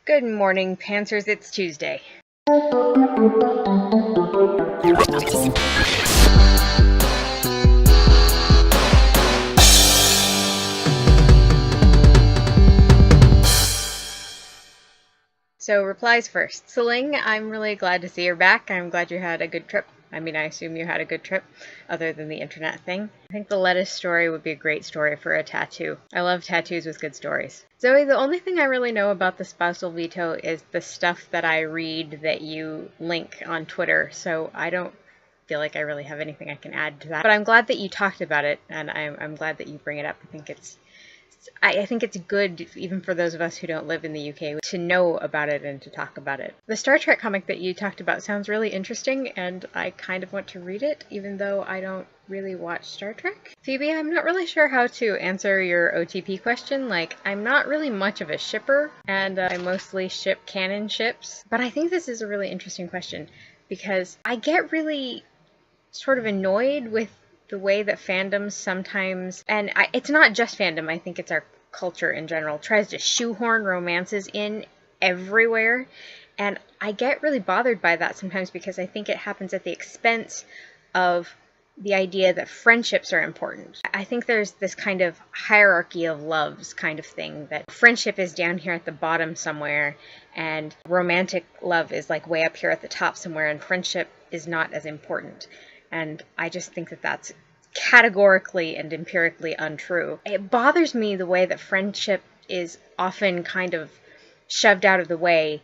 Good morning, Pantsers. It's Tuesday. So, replies first. Celine, I'm really glad to see you're back. I'm glad you had a good trip. I mean, I assume you had a good trip, other than the internet thing. I think the lettuce story would be a great story for a tattoo. I love tattoos with good stories. Zoe, the only thing I really know about the spousal veto is the stuff that I read that you link on Twitter, so I don't feel like I really have anything I can add to that. But I'm glad that you talked about it, and I'm glad that you bring it up. I think it's good, even for those of us who don't live in the UK, to know about it and to talk about it. The Star Trek comic that you talked about sounds really interesting, and I kind of want to read it, even though I don't really watch Star Trek. Phoebe, I'm not really sure how to answer your OTP question. Like, I'm not really much of a shipper, and I mostly ship canon ships. But I think this is a really interesting question, because I get really sort of annoyed with the way that fandoms sometimes, and it's not just fandom, I think it's our culture in general, tries to shoehorn romances in everywhere. And I get really bothered by that sometimes because I think it happens at the expense of the idea that friendships are important. I think there's this kind of hierarchy of loves kind of thing, that friendship is down here at the bottom somewhere, and romantic love is like way up here at the top somewhere, and friendship is not as important. And I just think that that's categorically and empirically untrue. It bothers me the way that friendship is often kind of shoved out of the way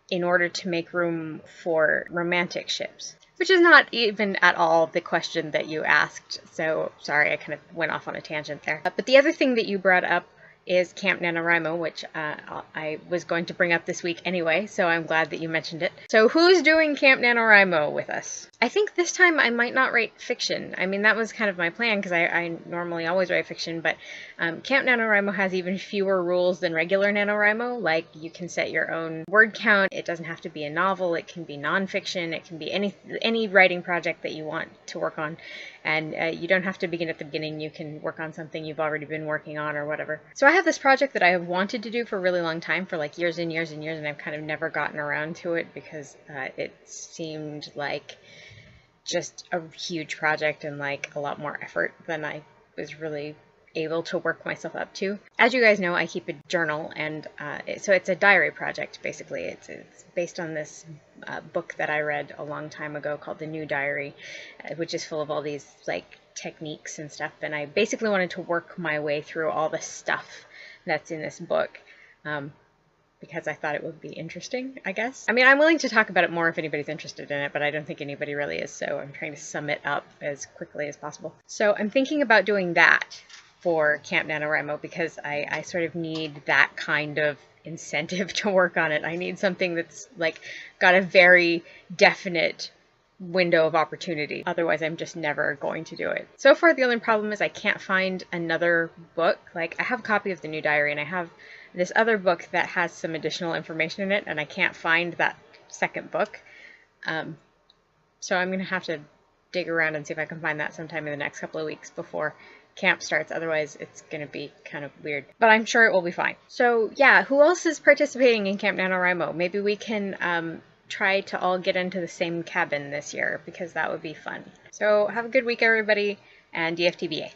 in order to make room for romantic ships, which is not even at all the question that you asked. So sorry, I kind of went off on a tangent there. But the other thing that you brought up is Camp NaNoWriMo, which I was going to bring up this week anyway, so I'm glad that you mentioned it. So who's doing Camp NaNoWriMo with us? I think this time I might not write fiction. I mean, that was kind of my plan, because I normally always write fiction, but Camp NaNoWriMo has even fewer rules than regular NaNoWriMo. Like, you can set your own word count. It doesn't have to be a novel. It can be nonfiction. It can be any writing project that you want to work on. And you don't have to begin at the beginning. You can work on something you've already been working on or whatever. So I have this project that I have wanted to do for a really long time, for like years and years and years, and I've kind of never gotten around to it because it seemed like just a huge project and like a lot more effort than I was really able to work myself up to. As you guys know, I keep a journal, and so it's a diary project, basically. It's based on this book that I read a long time ago called The New Diary, which is full of all these like techniques and stuff, and I basically wanted to work my way through all the stuff that's in this book, because I thought it would be interesting, I guess. I mean, I'm willing to talk about it more if anybody's interested in it, but I don't think anybody really is, so I'm trying to sum it up as quickly as possible. So I'm thinking about doing that for Camp NaNoWriMo because I sort of need that kind of incentive to work on it. I need something that's like got a very definite window of opportunity. Otherwise, I'm just never going to do it. So far, the only problem is I can't find another book. Like, I have a copy of The New Diary, and I have this other book that has some additional information in it, and I can't find that second book. So I'm going to have to dig around and see if I can find that sometime in the next couple of weeks before camp starts. Otherwise, it's going to be kind of weird. But I'm sure it will be fine. So yeah, who else is participating in Camp NaNoWriMo? Maybe we can try to all get into the same cabin this year, because that would be fun. So have a good week, everybody, and DFTBA.